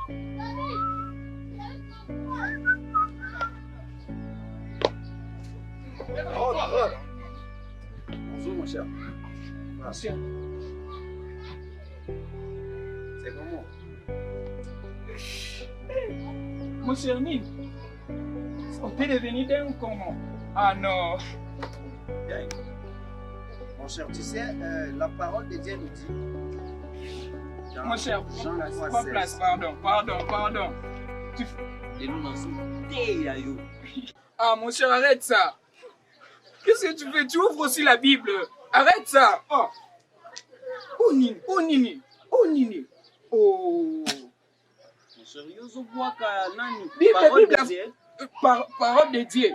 Bonjour mon cher. Monsieur. C'est comment? Mon cher Nil, on peut devenir d'un comment? Ah non. Bien. Mon cher, tu sais, la parole de Dieu nous dit. Mon cher, Jean prends place, pardon. Et nous n'en sommes pas. Ah mon cher, arrête ça. Qu'est-ce que tu fais? Tu ouvres aussi la Bible. Arrête ça. Oh Nini. Oh. Mon cher, Yozo Boaka, Nani. Bible. Parole de Dieu,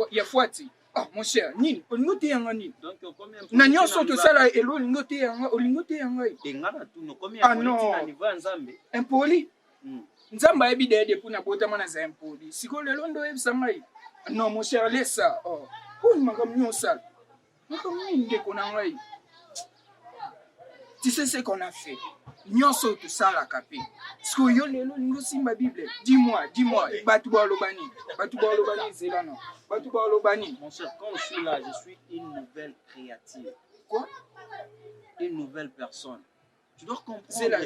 il y a fouati. Ah mon cher, Nini, on nous t'es un Nini. Donc combien? Nanyo soto sala elo lingote yanga, olingote yanga. Engana tu no combien? Ah non. Impoli. Nzamba ebi de pour na bota mana za impoli. Siko lelo ndo ebisa ngai. Non mon cher, laisse ça. Oh. Pour makam nyo sala. Makam nde kona ngai. Tu sais ce qu'on a fait? Nyonso tout ça la capé. Ce que yo lelo lingo simba Bible. Dis-moi, batu ba lobani zelano. Batu ba lobani. Mon cher, quand je suis là, je suis une nouvelle créature. Quoi? Une nouvelle personne. Tu dois comprendre. C'est là,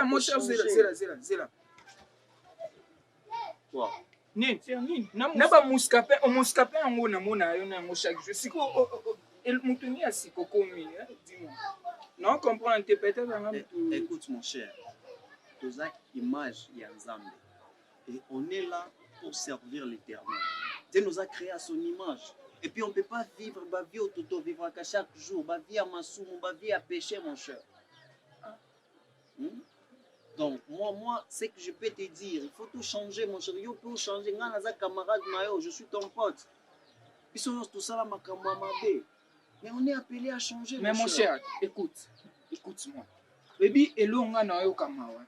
mon cher, c'est là. Quoi? Nini. Naba muskape yango na mona yo na mo chaque jour. Siko el mutuni asiko komi, dis-moi. Non, comprendre peut-être dans Écoute mon cher. Toza image ya Nzambe. Et on est là pour servir l'Éternel. Dieu nous a créé à son image. Et puis on ne peut pas vivre ma vie au toto, vivre qu'à chaque jour, ma vie à Massoum, ma vie à pécher, mon cher. Donc, moi, ce que je peux te dire, il faut tout changer, mon cher. Il faut changer. Camarade Mayo, je suis ton pote. Puis tout ça, ma camarade. Mais on est appelé à changer. Mais mon cher, écoute-moi. Baby, elonga na yo kamawa.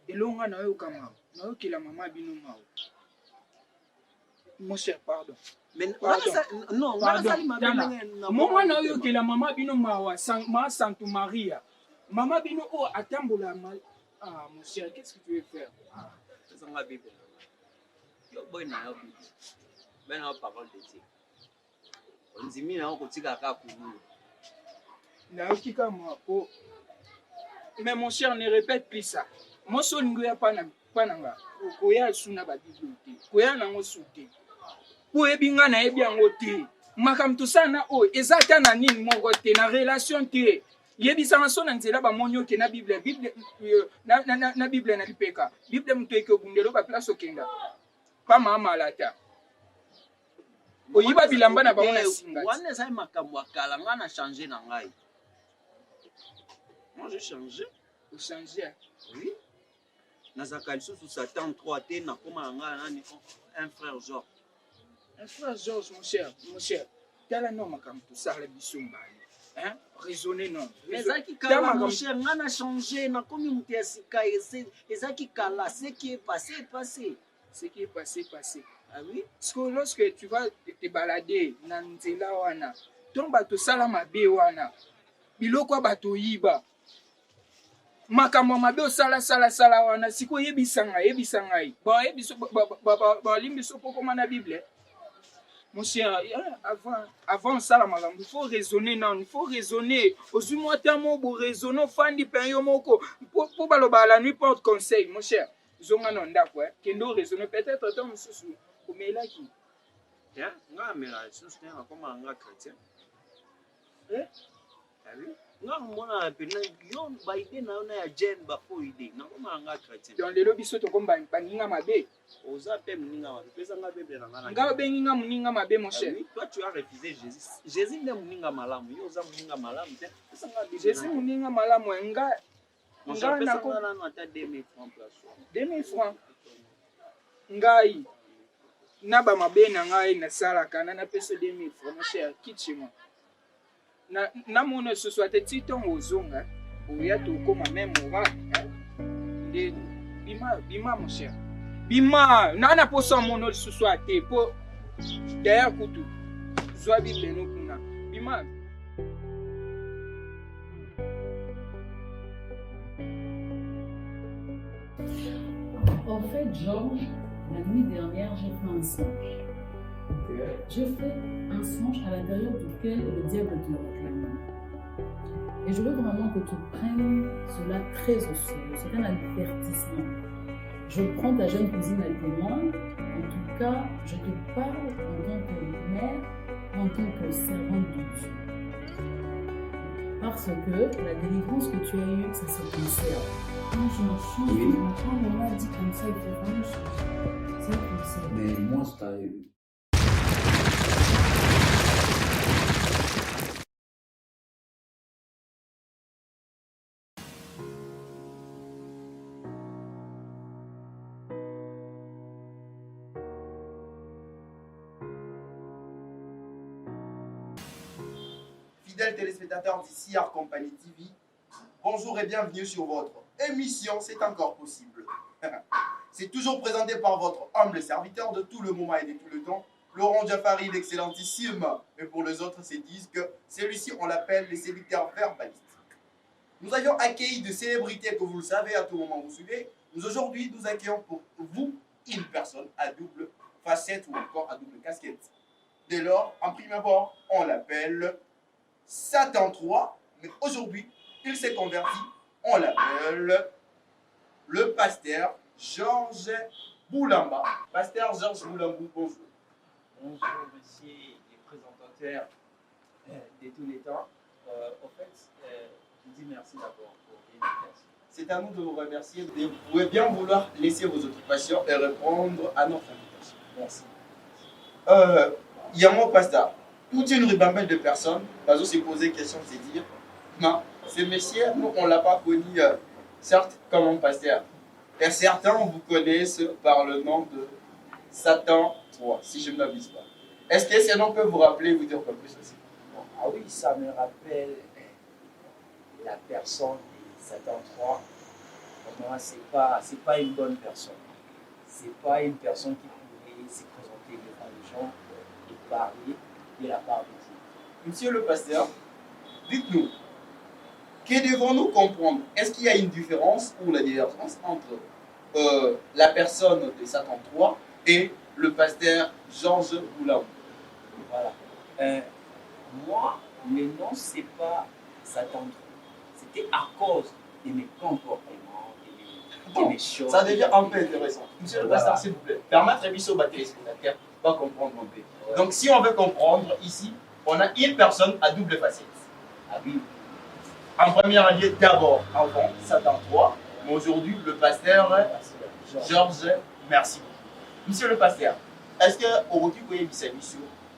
Elonga na yo kamawa. Na yo ki la maman bino mawa. Mon cher, pardon. Mais non, moi na yo ki la maman bino mawa, ma Santa Maria. Maman bino oh atambola mal. Ah mon cher, qu'est-ce que tu veux faire? Ah, c'est la Bible. Yo boy na yo Bible. Ben la parole de Dieu. On dit mi na ko tika ka kulu. Na yo ki ka moi oh. Mais mon cher, ne répète plus ça. Moi so lingo ya pananga. Koya suna ba Bible te. Koya na ngo sute. Po ebinga na ebi yango te. Makam to sana oh ezata na nini moko te na relation te. Yebisa so na nzela ba monyo ke na Bible na Bible na lipeka. Bible mtu eke obundelo ba place okenda. Pa mama lata. Oyiba bilamba na bango na singa. Wana sai makambo akala ngana changer na ngai. Moi j'ai changé. Vous changez? Oui. Nazaka lisusu Satan 3 te na koma ngana nani un frère Georges. Un frère Georges mon cher. Tala no makambo to sala bisumba. Hein? Raisonner non. Mais Zaki Kala, mon cher, on a changé, on a commis un tessika et Zaki Kala, ce qui est passé, est passé. Ce qui est passé, passé. Ah oui? Parce que lorsque tu vas te balader dans Nzela wana, ton bato sala mabe wana, biloko bato yiba. Makambo mabe sala wana, siko yebisa ngai. Ba yebiso ba limbiso poko na Bible. Mon cher, avant ça, il faut raisonner, non, il faut raisonner. Aujourd'hui, moi, tellement beau raisonner, fan du pain, yomoko. Pour baloba la nuit, porte conseil, mon cher. Zonga non d'accord, kendo raisonner peut-être tant monsieur au melaki. Tiens, nga mela, c'est comme un chrétien. Ah oui? Nga mona pena yon ba ide na ona ya jen ba fo ide. Na comme un chrétien. Dans le lobby soto komba paninga mabe. Oza pe mninga mabe. Pesa nga bebe na ngana. Nga benginga mninga mabe mon cher. Toi tu as refusé Jésus. Jésus n'est mninga malamu. Yo za mninga malamu. Pesa nga bebe. Jésus mninga malamu nga. Nga na ko na ata 2000 francs place. 2000 francs. Ngai. Na ba mabe na ngai na sala kana na pesa 2000 francs mon cher. Kitchima. Na mona ce soit titon ozonga. Oya to koma même ora. De bima mon cher. Bima, nana posa mono ce soit te po derrière kutu. Zwa Bible no kuna. Bima. En fait, Georges, la nuit dernière, j'ai fait un songe. J'ai fait un songe à l'intérieur duquel le diable te réclame. Et je veux vraiment que tu prennes cela très au sérieux. C'est un avertissement. Je prends ta jeune cousine à témoin. En tout cas, je te parle en tant que mère, en tant que servante de Dieu. Parce que la délivrance que tu as eue, ça se conserve. Quand je me change, quand on m'a dit comme ça, il faut vraiment changer. C'est comme ça. Mais moi, c'est Fidèles téléspectateurs d'ici Art Compagnie TV, bonjour et bienvenue sur votre émission C'est encore possible. C'est toujours présenté par votre humble serviteur de tout le moment et de tout le temps, Laurent Jaffari, l'excellentissime. Et pour les autres, c'est disent que celui-ci, on l'appelle les séducteurs verbalistes. Nous avions accueilli des célébrités que vous le savez, à tout moment vous suivez. Aujourd'hui, nous accueillons pour vous une personne à double facette ou encore à double casquette. Dès lors, en prime abord, on l'appelle Satan 3, mais aujourd'hui, il s'est converti, on l'appelle le pasteur Georges Boulamba. Pasteur Georges Boulambou, bonjour. Bonjour, monsieur les présentateurs de tous les temps. En fait, je dis merci d'abord pour l'invitation. C'est à nous de vous remercier. Vous pouvez bien vouloir laisser vos occupations et répondre à notre invitation. Merci. Il y a mon pasteur. Toute une ribambelle de personnes vont se poser question de se dire non, ce monsieur, nous, on ne l'a pas connu, certes, comme un pasteur. Et certains vous connaissent par le nom de Satan 3, si je ne m'abuse pas. Est-ce que ce nom peut vous rappeler, vous dire un peu plus aussi? Bon, ah oui, ça me rappelle la personne de Satan 3. Pour moi, ce n'est pas une bonne personne. Ce n'est pas une personne qui pourrait se présenter devant les gens et parler de la part de Dieu. Monsieur le pasteur, dites-nous, que devons-nous comprendre? Est-ce qu'il y a une différence ou la divergence entre la personne de Satan 3 et le pasteur Georges Boulambou? Voilà. Moi, le nom, ce n'est pas Satan 3. C'était à cause de mes comportements, de mes choses. Ça devient un peu intéressant. Monsieur le pasteur, s'il vous plaît, permettre à Bissot battre les spectateurs va comprendre un peu. Ouais. Donc, si on veut comprendre, ici, on a une personne à double facette. Ah oui. En premier lieu, d'abord, avant Satan 3, mais aujourd'hui, le pasteur Georges, merci beaucoup. Monsieur le pasteur, est-ce que aujourd'hui, vous voyez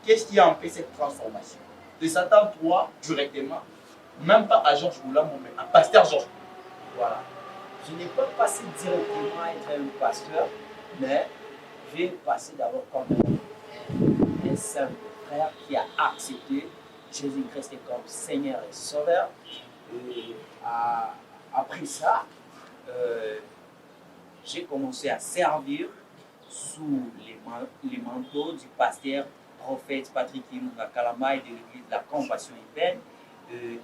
qu'est-ce qui a empêché cette transformation de Satan 3 directement, même pas à Georges Boulambou, mais à pasteur Georges? Voilà. Je n'ai pas passé directement à être un pasteur, mais j'ai passé d'abord comme un simple frère qui a accepté Jésus-Christ comme Seigneur et Sauveur. Et après ça, j'ai commencé à servir sous les manteaux du pasteur prophète Patrick Ilunga Kalama et de l'église de la Compassion Urbaine.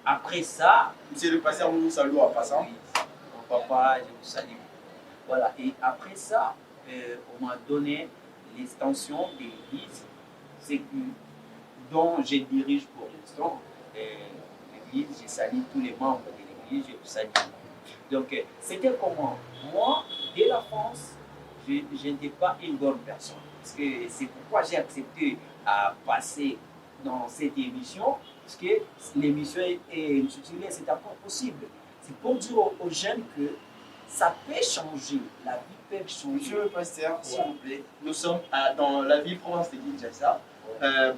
Après ça, monsieur le pasteur, nous nous saluons en passant. Oui, mon papa, je vous salue. Voilà, et après ça, on m'a donné l'extension de l'église, dont je dirige pour l'instant. L'église, je salue tous les membres de l'église, je vous salue. Donc, c'était comment? Moi, dès la France, je n'étais pas une bonne personne. Parce que c'est pourquoi j'ai accepté à passer dans cette émission, parce que l'émission est intitulée C'est encore possible. C'est pour dire aux jeunes que ça peut changer, la vie peut changer. Monsieur le pasteur, s'il vous plaît, nous sommes dans la ville province de Kinshasa.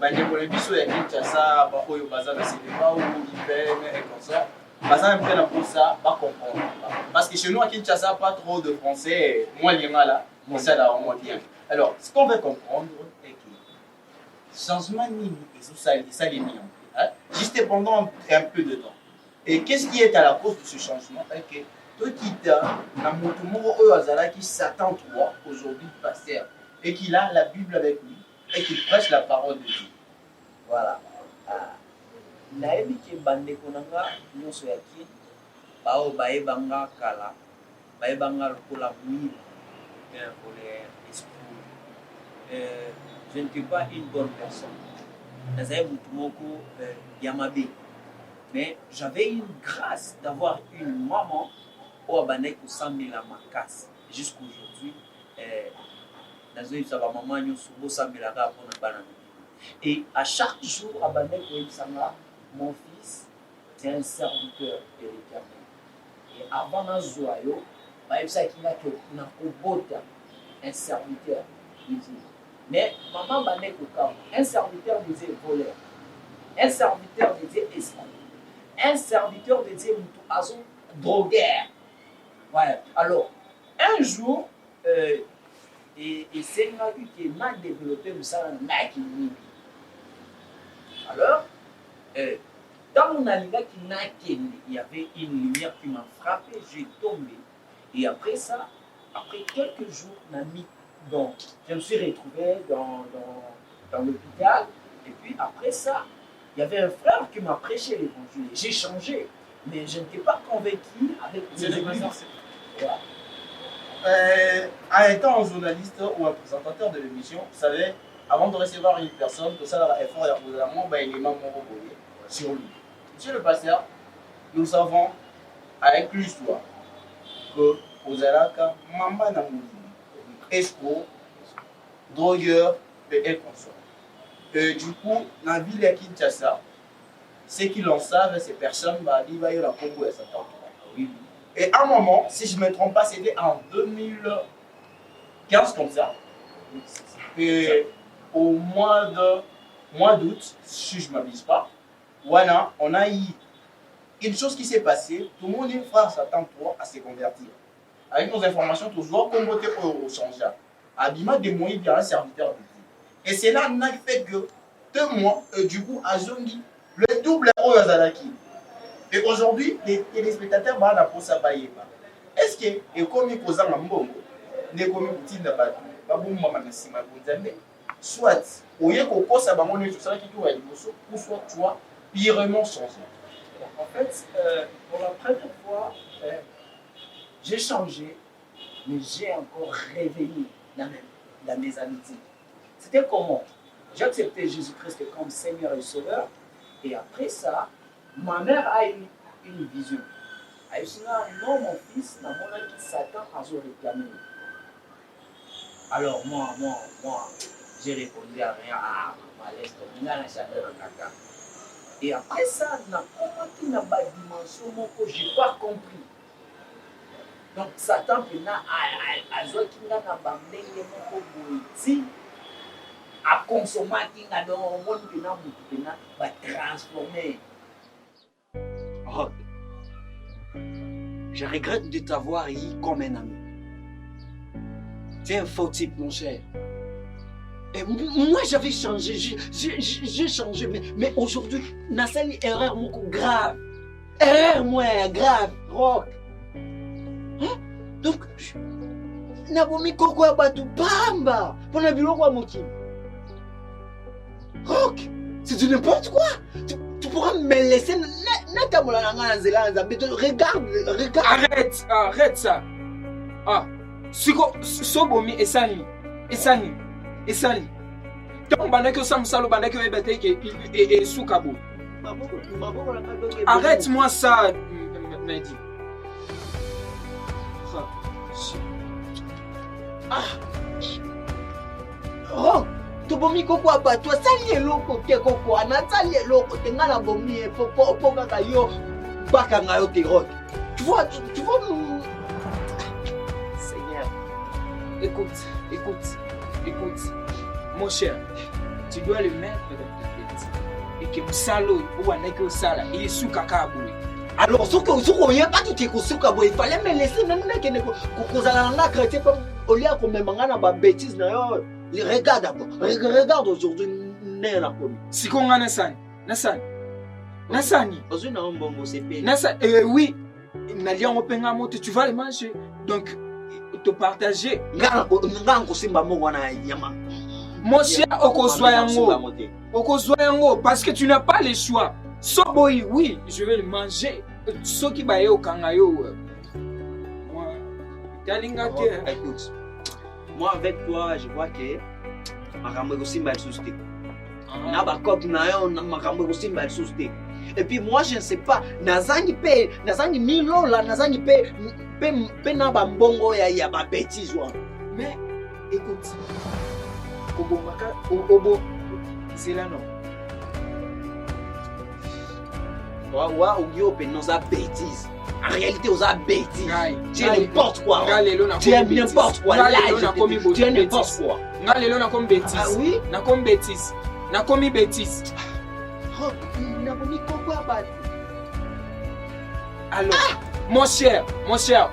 Bandeko le biso ya Kinshasa, bakoyo baza na cinéma ou IPM et comme ça. Baza un peu là pour ça, pas comprendre. Parce que chez nous à Kinshasa, pas trop de français, moi lima là, mais ça là on bien. Alors, ce qu'on veut comprendre est que changement nini et ça les mis juste pendant un peu de temps. Et qu'est-ce qui est à la cause de ce changement? Que toi qui as Motomoro Azala qui Satan 3 aujourd'hui pasteur et qu'il a la Bible avec lui et qu'il prêche la parole de Dieu. Voilà. Nayebi ke bandeko nanga nyonso ya kini bao bayebanga kala bayebanga lokola mwili un voleur, escroc. Je n'étais pas une bonne personne. Nazaya Mutumoko Yamabe. Mais j'avais une grâce d'avoir une maman au Abanek au Samela Makas. Jusqu'aujourd'hui, Nazaya Saba Maman Yosubo Samela Banana. Et à chaque jour, Abanek Sanga, mon fils, c'est un serviteur de l'Éternel. Et avant Nazoayo, il y a un serviteur de Dieu. Mais maman Banek un serviteur de Dieu voleur, un serviteur de Dieu escroc, un serviteur de Dieu drogueur. Ouais. Alors, un jour, et c'est une vie qui est mal développée, alors, dans mon aliga il y avait une lumière qui m'a frappé, j'ai tombé. Et après ça, après quelques jours, bon, je me suis retrouvé dans l'hôpital. Et puis après ça, il y avait un frère qui m'a prêché l'évangile. J'ai changé, mais je n'étais pas convaincu avec C'est l'église. Voilà. En étant un journaliste ou un présentateur de l'émission, vous savez, avant de recevoir une personne, que ça a effort et approuvement, il est membre sur lui. Monsieur le pasteur, nous savons avec l'histoire que Ozalaka, Mamba Namouli, escroc, drogueur et consort. Et du coup, dans la ville de Kinshasa, ceux qui l'en savent, ces personnes, ils vont la Congo et Satan. Et à un moment, si je ne me trompe pas, c'était en 2015 comme ça. Et au mois d'août, si je ne m'abuse pas, voilà, on a eu une chose qui s'est passée. Tout le monde est frère Satan à se convertir. Avec nos informations, toujours comme voter au changer. Abima de Moïse bien un serviteur de Dieu. Et c'est là qu'on a fait que 2 mois, du coup, à Zongi, le double au Yazalaki. Et aujourd'hui, les téléspectateurs vont la pour ça. Est-ce que, et comme ils posent un mbongo, ne comme ils disent la bataille, soit, au lieu qu'on cause à Bamon et tout ça, qui doit être ou soit toi, pirement changé. En fait, pour la première fois, j'ai changé, mais j'ai encore réveillé dans mes amitiés. C'était comment? J'ai accepté Jésus-Christ comme Seigneur et Sauveur, et après ça, ma mère a eu une vision. Elle a dit non, mon fils, n'a pas qui Satan a réclamé. Alors moi, j'ai répondu à rien. Ah, malaise, il y a la chaleur en caca. Et après ça, n'a pas dimension que je n'ai pas compris. Donc Satan a consommer dans le monde qui va transformer. Rock, je regrette de t'avoir eu comme un ami. Tu es un faux type, mon cher. Et moi, j'avais changé, j'ai changé, mais aujourd'hui, Nassali une erreur grave. Erreur, moi, grave, Rock. Hein? Donc, Nabomi Koko Abatu Bamba, pour la bilo quoi, Moki. Rock, c'est du n'importe quoi. Tu pourras me laisser. Regarde. Arrête ça. Ah, Sobomi et Sani. Donc, Banako Samsalo, Banako et Soukabo. Arrête-moi ça, Mehdi. Oh, tu bomi koko abatwa sali eloko te koko ana sali eloko te ngana bomi po kaka yo baka ngayo te rock. Tu vois Seigneur. Écoute. Mon cher, tu dois le mettre dans ta tête. Et que Moussalo ou Aneke Osala, il est sous Kakaboué. Alors, ce qu'on y a pas tout est il fallait me laisser même que au lieu qu'on me mangana ba bêtise na yo. Regarde d'abord. Regarde aujourd'hui n'est la commis. Si qu'on a Nassani. Aujourd'hui na mbongo c'est payé. Nassani, oui. Nalia openga moto, tu vas le manger. Donc te partager. Ngango simba mo wana yama. Mon cher, Okozwayango, parce que tu n'as pas le choix. Soboy, oui, je vais le manger. Ce qui va au kangayo. Moi, écoute, moi avec toi, je vois que makambo aussi mal susté. Na ba coq na yo na makambo aussi mal susté. Et puis moi je ne sais pas, nazangi 1000 lola, nazangi pe na ba mbongo ya ba bêtise wa. Mais écoute, Obo, c'est là non. Wa ogio pe nos a bêtise. En réalité, aux a bêtise. Tu es n'importe quoi. Tu es n'importe quoi. Tu es n'importe quoi. Ngalelo na comme bêtise. Ah oui? Na comme bêtise. Na comme bêtise. Oh, na komi quoi ba? Alors, mon cher,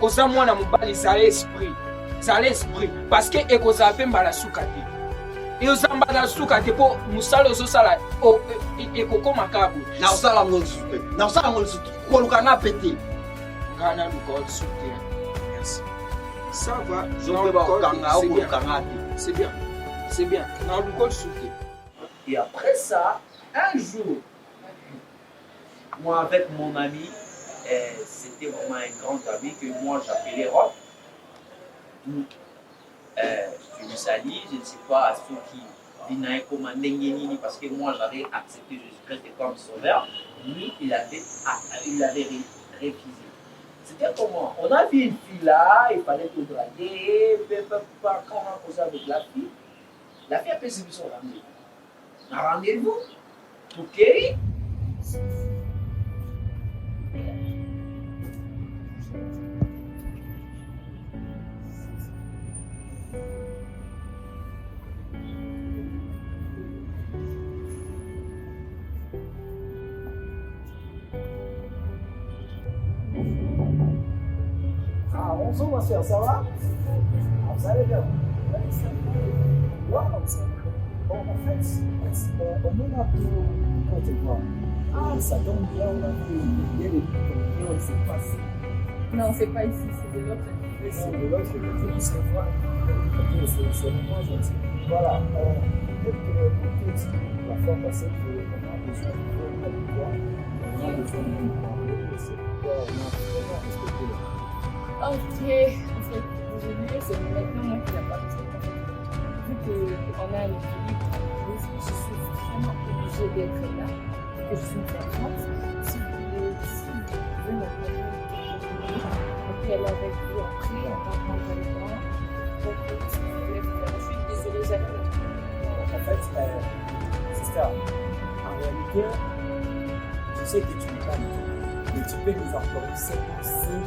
oza mwana mobali za esprit. Ça l'esprit parce que ekoza pe mbala sukate. Et oza mbala sukate po musalo zo sala ekoko makabu. Na osala ngol sukate. Na osala ngol sukate. Ko lukanga pété. Ghana Lucas soutien. Merci. Ça va. C'est bien. C'est bien. Dans le code soutien. Et après ça, un jour, moi avec mon ami, c'était vraiment un grand ami que moi j'appelais Rob. Donc, je me salue, je ne sais pas à ceux qui venaient commander Nini parce que moi j'avais accepté Jésus-Christ comme sauveur. Lui, il avait refusé. C'était comment? On a vu une fille là, il fallait tout draguer, quand on a causé avec la fille a fait suivre son rendez-vous. Un rendez-vous pour Kerry. Bonjour ma soeur, ça va? Vous allez bien? Wow, bon, en fait, on est là pour Côte d'Ivoire. Ah, ça tombe bien, on a vu bien les vidéos, il s'est passé. Non, c'est pas ici, c'est de l'autre. C'est de l'autre côté, c'est quoi? Ok, c'est vraiment gentil. Voilà, peut-être que pour tout la fois passée, on a besoin de Côte d'Ivoire, on a besoin de parler, c'est pourquoi on a vraiment respecté le temps. Ok, en fait, aujourd'hui, c'est maintenant moi qui n'ai pas respecté. Vu qu'on a un équilibre, je suis vraiment obligée d'être là, que je suis une femme. Si vous pouvez me prendre, on peut aller avec vous après, on va prendre le temps. Donc, si vous voulez, je suis désolée, j'avais en fait, c'est ça. En réalité, je sais que tu n'es pas du tout, mais tu peux nous accorder 5 minutes.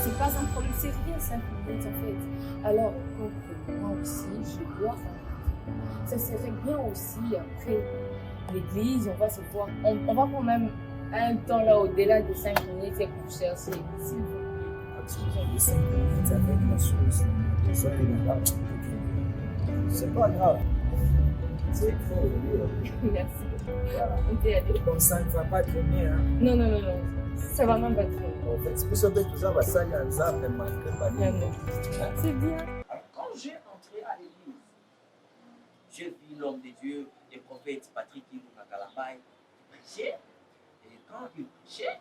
C'est pas un problème, c'est rien 5 minutes en fait. Alors, donc, moi aussi, je dois faire. Ça serait bien aussi, après l'église, on va se voir. On va quand même un temps là, au-delà de 5 minutes, et pour chercher. S'il vous plaît. Absolument, 5 minutes avec la chose. C'est pas grave. C'est il faut aller. Merci. Voilà. On peut aller. Comme ça, il ne va pas traîner. Hein? Non. Ça va même pas très. En fait, c'est pour ça que ça va salir un zap, mais c'est bien. Alors, quand j'ai entré à l'église, j'ai vu l'homme de Dieu, le prophète Patrick Ibukakalambay prêcher. Et quand il prêchait,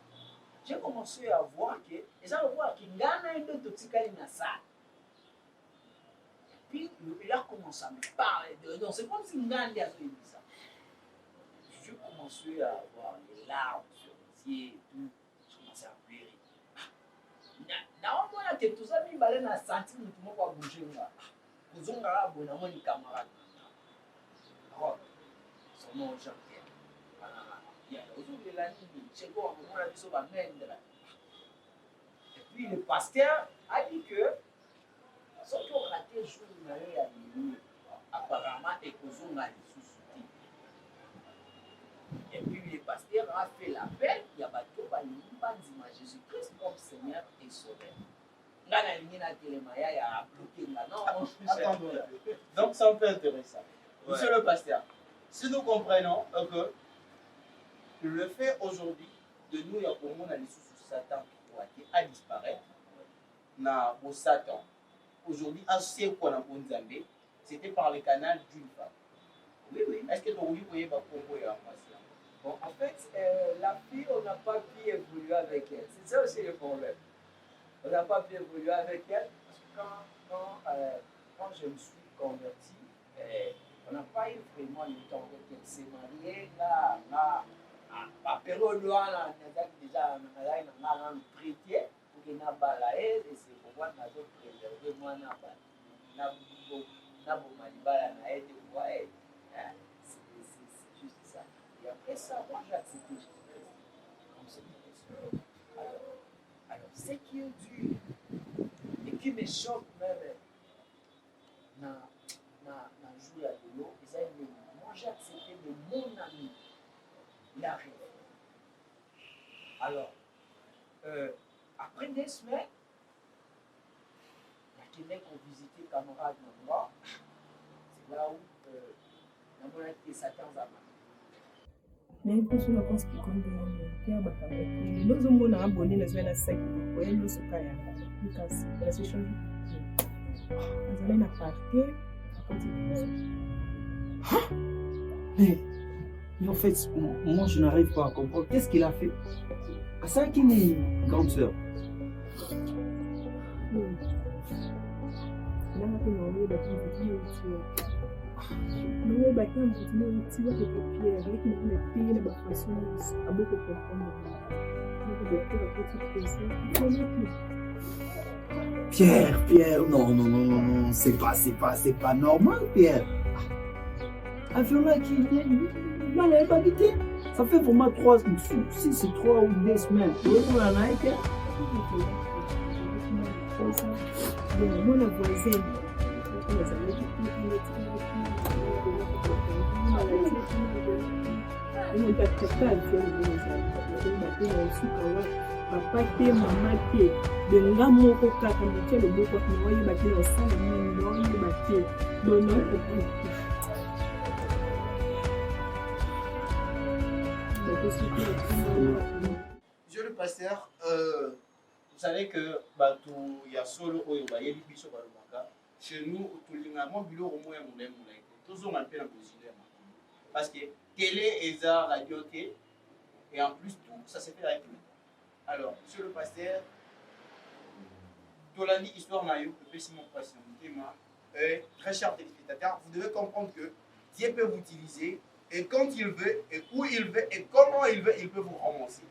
j'ai commencé à voir que les gens voient qu'il y a un peu de toxicali dans ça. Et puis, il a commencé à me parler de non, c'est comme si Ngandi a dit ça. J'ai commencé à avoir les larmes sur les yeux et tout. Je commençais à pleurer. Naomona que tout ça, il a senti que tout le monde va bouger. Vous avez un camarade. Son nom est Jean-Pierre. Et puis le pasteur a dit que ceux qui ont raté le jour de l'année, apparemment, et qu'ils ont ressuscité. Et puis le pasteur a fait l'appel, il y a battu par Jésus-Christ comme Seigneur et Sauveur. Attendons. Donc c'est un peu intéressant. Ouais. Monsieur le pasteur, si nous comprenons que le fait aujourd'hui de nous, il y a pour nous, Satan a disparaître, na au Satan, aujourd'hui, c'était par le canal d'une femme. Oui. Est-ce que vous voyez pas pourquoi bon, en fait, la fille, on n'a pas pu évoluer avec elle. C'est ça aussi le problème. On n'a pas pu évoluer avec elle. quand je me suis converti, on n'a pas eu vraiment le temps de se marier. Là, à période wana déjà on prêté pour que na balaye et c'est pourquoi on a préservé moi na malibala na aide ouais c'est juste ça. Et après ça, moi j'ai accepté Jésus-Christ comme Seigneur. Alors ce qui est dur et qui me choque même na jouer à de l'eau, moi j'ai accepté de mon ami. Il arrive. Alors, après 2 semaines, il y a qu'on visitait camarade Namba. C'est là où on a été Satan Zama. Mais pour cela, je pense qu'il compte bien battre. Nous avons abonné les zones à 5 pour nous soukaya. Nous casse. La situation. Nous allons partir à côté de nous. Mais en fait, moi je n'arrive pas à comprendre. Qu'est-ce qu'il a fait? À ça qui est une grande sœur. Pierre, non, c'est pas normal, Pierre. Avion-là qui là, elle pas quitté. Ça fait vraiment 3 ou 2 semaines. On a été. Mon voisin, papa te mama te benga moko kaka motia loboko na oyeba te osala nini na oyeba te dono Monsieur le pasteur, vous savez que il y a solo chez nous, tout le monde parce que télé et radio et en plus tout ça se fait avec nous. Alors, monsieur le pasteur, Tolani histoire naïo que Simon Passion, très cher téléspectateur, vous devez comprendre que Dieu peut vous utiliser et quand il veut et où il veut et comment il veut, il peut vous ramasser.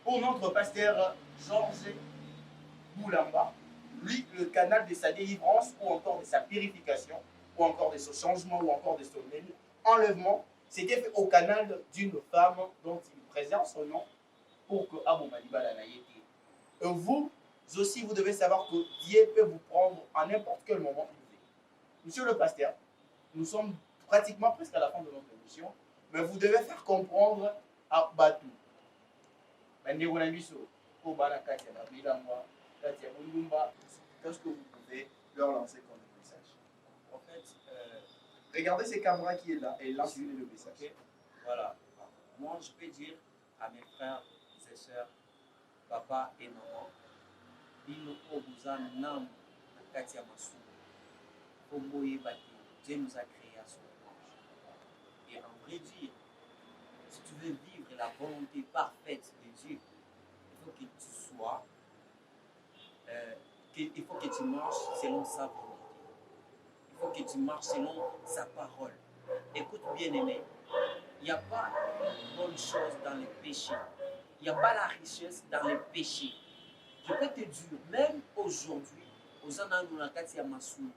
Pour notre pasteur Georges Boulamba, lui, le canal de sa délivrance ou encore de sa purification ou encore de son changement ou encore de son enlèvement, c'était fait au canal d'une femme dont il préserve son nom pour que Abou Malibala n'a été. Et vous aussi, vous devez savoir que Dieu peut vous prendre à n'importe quel moment. Monsieur le pasteur, nous sommes pratiquement presque à la fin de notre émission, mais vous devez faire comprendre à Batou. Qu'est-ce que vous pouvez leur lancer comme message? En fait, regardez ces caméras qui est là et lancez le message. Okay. Voilà. Moi, je peux dire à mes frères et sœurs, papa et maman, Dieu nous a créé à son image. Et en vrai dire, si tu veux vivre la volonté parfaite de Dieu, il faut que tu sois, il faut que tu marches selon sa volonté. Il faut que tu marches selon sa parole. Écoute bien aimé, il n'y a pas de bonne chose dans les péchés. Il n'y a pas la richesse dans les péchés. Je peux te dire, même aujourd'hui,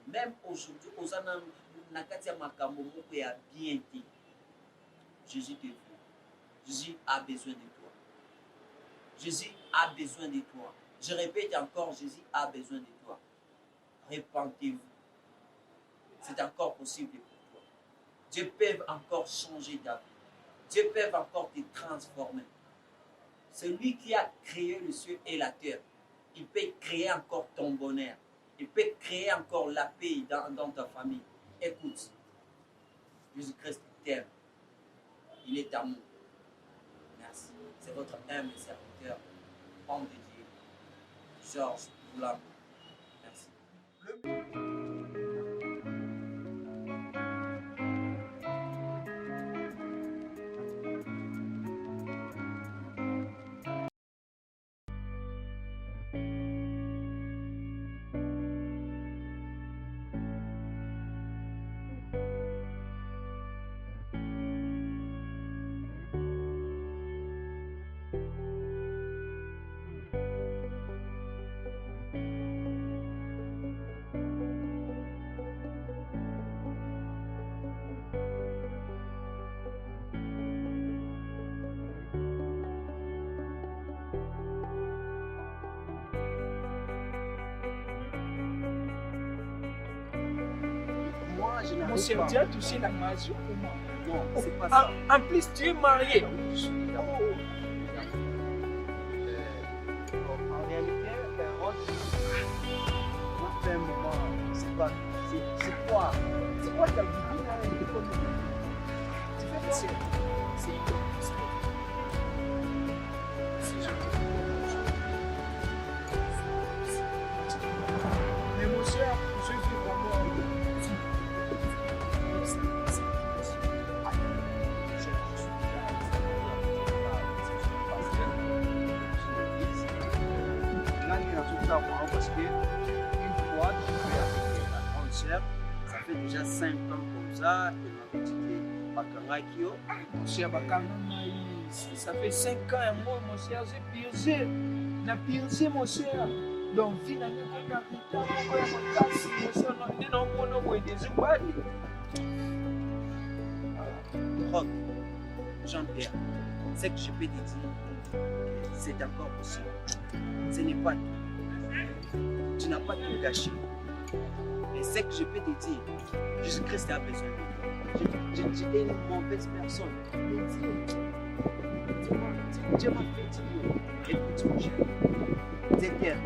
même aujourd'hui, Jésus te veut. Jésus a besoin de toi. Jésus a besoin de toi. Je répète encore, Jésus a besoin de toi. Repentez-vous. C'est encore possible pour toi. Dieu peut encore changer ta vie. Dieu peut encore te transformer. C'est lui qui a créé le ciel et la terre. Il peut créer encore ton bonheur. Il peut créer encore la paix dans ta famille. Écoute, Jésus-Christ t'aime. Il est amour. Merci. C'est votre humble serviteur, homme de Dieu, Georges Boulamba. Merci. je Mon n'arrive cher, pas. tu as touché la magie pour moi. Non, c'est pas ça. En plus, tu es marié. Oui, je suis d'accord. En réalité, Rod, on a fait un moment, c'est quoi C'est quoi ta vie là, Tu fais quoi? C'est mais mon cher, je vis vraiment. Parce que une fois, je suis avec ma grande sœur, ça fait déjà 5 ans comme ça, et m'a dit que Bakangakio, Mon cher, ça fait 5 ans et moi, mon cher, j'ai purgé. Na purgé, mon cher. Donc, finalement, on a mon cher, on a des ubali. Rock, Jean-Pierre, ce que je peux te dire, c'est encore possible. Ce n'est pas tout. Tu n'as pas tout gâché. Et ce que je peux te dire, Jésus-Christ a besoin de toi. J'étais une mauvaise personne. Mais Dieu m'a fait dire, écoute mon cher, Dieu t'aime.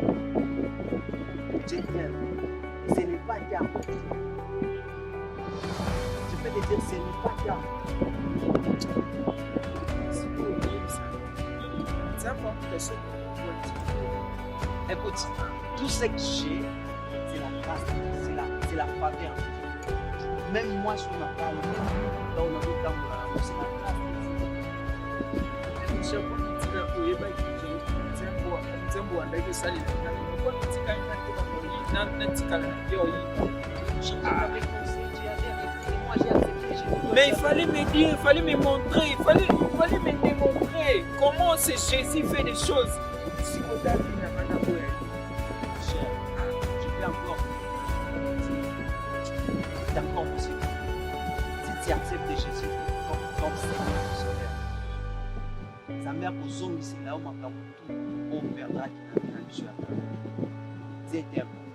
Dieu t'aime. Ce n'est pas tard. Je peux te dire, ce n'est pas tard. C'est important que ce Écoute, tout ce que j'ai, c'est la grâce, c'est la faveur. Même moi, sur ma parole, là on a vu dans le c'est la grâce. mon cher, pour nous dire que vous avez nzembo andaki osalila ngai mpo natikala na yo mais il fallait me dire, il fallait me montrer, il fallait me démontrer comment ce Jésus fait des choses. Si on t'a dit, n'a pas d'abord. Cher, je peux encore. C'est encore possible. Si tu acceptes Jésus comme Seigneur et Sauveur, sa mère pour son c'est là où ma camoufle, on perdra qui n'a pas Dieu. Dieu t'aime.